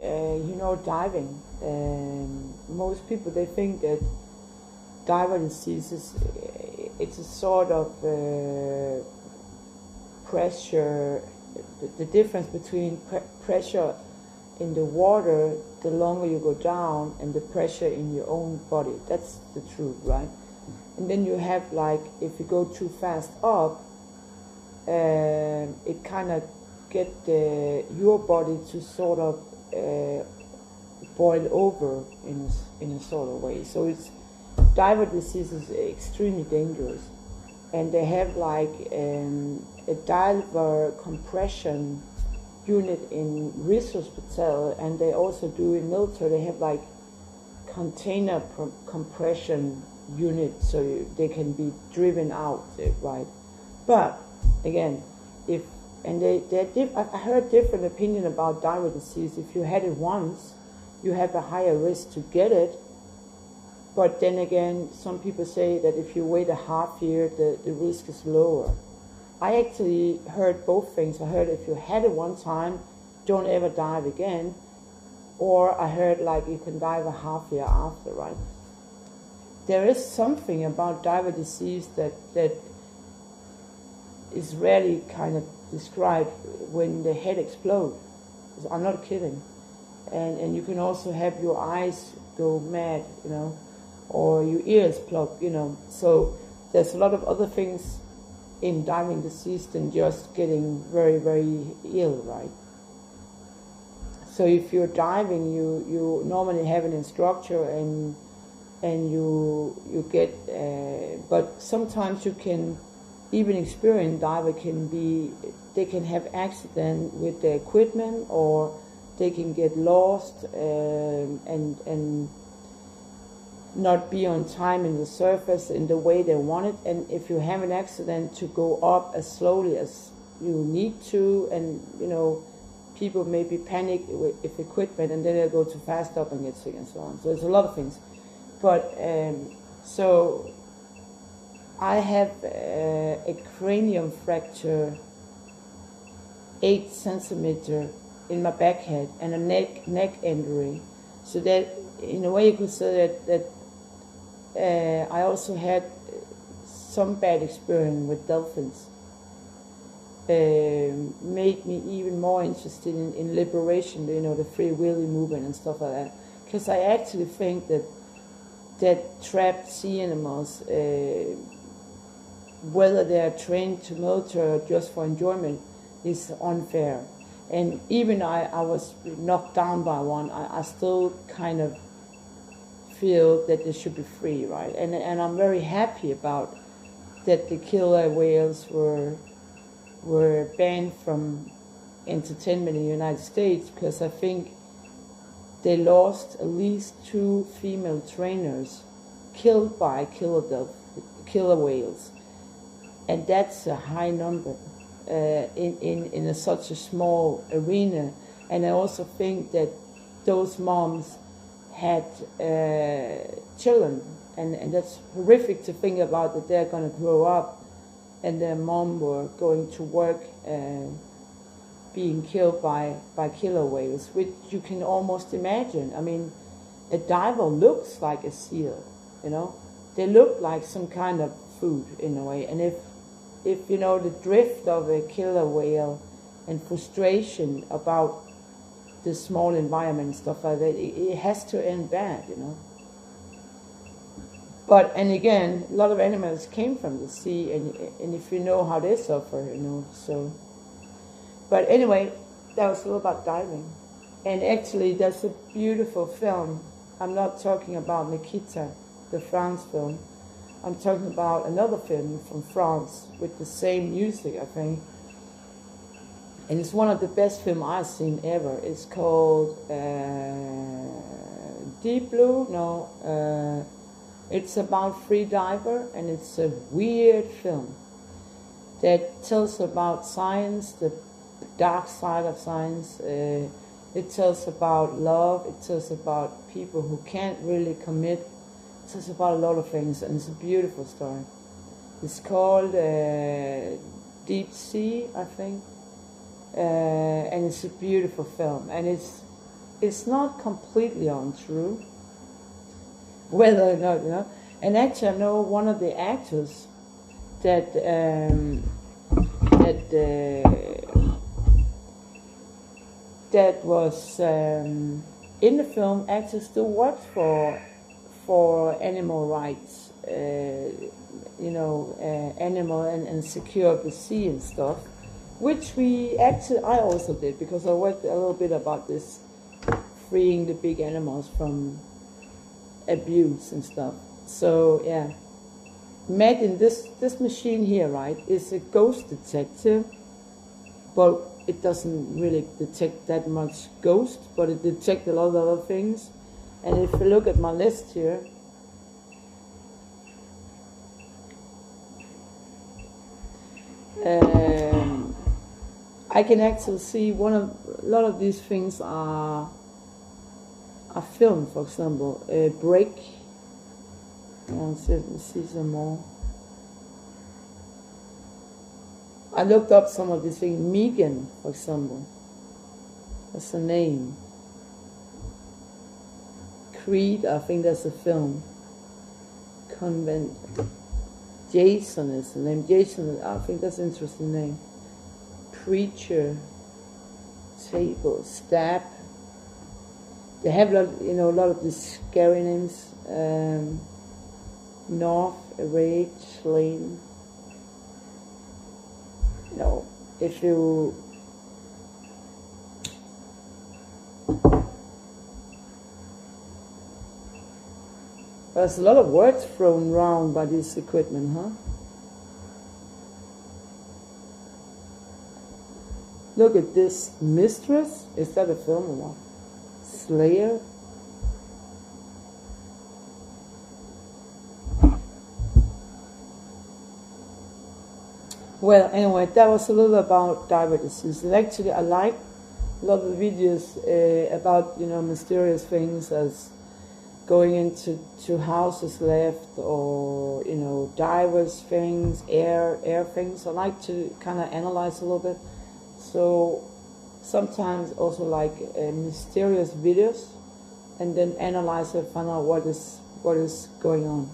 Diving. Most people, they think that diver disease it's a sort of pressure. The difference between pressure in the water, the longer you go down, and the pressure in your own body. That's the truth, right? And then you have, like, if you go too fast up, it kind of get your body to sort of boil over in a sort of way. So diver disease is extremely dangerous, and they have like a diver compression unit in Rigshospitalet, and they also do in military. They have like container compression units, so they can be driven out, right? But again, I heard different opinion about diver disease. If you had it once, you have a higher risk to get it. But then again, some people say that if you wait a half year, the risk is lower. I actually heard both things. I heard if you had it one time, don't ever dive again. Or I heard like you can dive a half year after, right? There is something about diver disease that is rarely kind of described when the head explodes. I'm not kidding. And you can also have your eyes go mad, or your ears plug, So there's a lot of other things in diving disease than just getting very, very ill, right? So if you're diving, you normally have an instructor and you get, but sometimes you can, even experienced diver they can have accident with the equipment, or they can get lost and not be on time in the surface in the way they want it. And if you have an accident, to go up as slowly as you need to, and people maybe panic with equipment, and then they go too fast up and get sick and so on. So it's a lot of things. But so I have a cranium fracture, 8 centimeter in my back head, and a neck injury. So that, in a way, you could say that I also had some bad experience with dolphins. Made me even more interested in liberation, the free willy movement and stuff like that. Because I actually think that trapped sea animals, whether they are trained to military or just for enjoyment, is unfair. And even I was knocked down by one, I still kind of feel that they should be free, right? And I'm very happy about that the killer whales were banned from entertainment in the United States, because I think they lost at least 2 female trainers killed by killer whales, and that's a high number in such a small arena. And I also think that those moms had children, and that's horrific to think about, that they're going to grow up and their mom were going to work being killed by killer whales, which you can almost imagine. I mean, a diver looks like a seal, They look like some kind of food in a way. And if the drift of a killer whale and frustration about the small environment and stuff like that, it has to end bad, But, and again, a lot of animals came from the sea, and if you know how they suffer, so. But anyway, that was all about diving. And actually, that's a beautiful film. I'm not talking about Nikita, the France film. I'm talking about another film from France with the same music, I think. And it's one of the best films I've seen ever. It's called Deep Blue. No, it's about free diver, and it's a weird film that tells about science, the dark side of science. It tells about love. It tells about people who can't really commit. It tells about a lot of things, and it's a beautiful story. It's called Deep Sea, I think, and it's a beautiful film. And it's it's not completely untrue. Whether or not, you know. And actually, I know one of the actors that that was in the film actually still works for animal rights, you know, animal and secure the sea and stuff, which I also did, because I worked a little bit about this, freeing the big animals from abuse and stuff. So yeah, imagine this machine here, right, is a ghost detector, but it doesn't really detect that much ghost, but it detects a lot of other things. And if you look at my list here, I can actually see a lot of these things are filmed. For example, Break. Let's see some more. I looked up some of these things. Megan, for example. That's a name. Creed, I think that's a film. Convent. Jason is the name. Jason, I think that's an interesting name. Preacher. Table. Stab. They have a lot of these scary names. North, Rage, Lane. No, if you there's a lot of words thrown around by this equipment, huh? Look at this. Mistress? Is that a film or what? Slayer? Well, anyway, that was a little about diver disease. And actually, I like a lot of the videos about, mysterious things, as going into houses left, or, divers things, air things. I like to kind of analyze a little bit. So sometimes also like mysterious videos, and then analyze it, find out what is going on.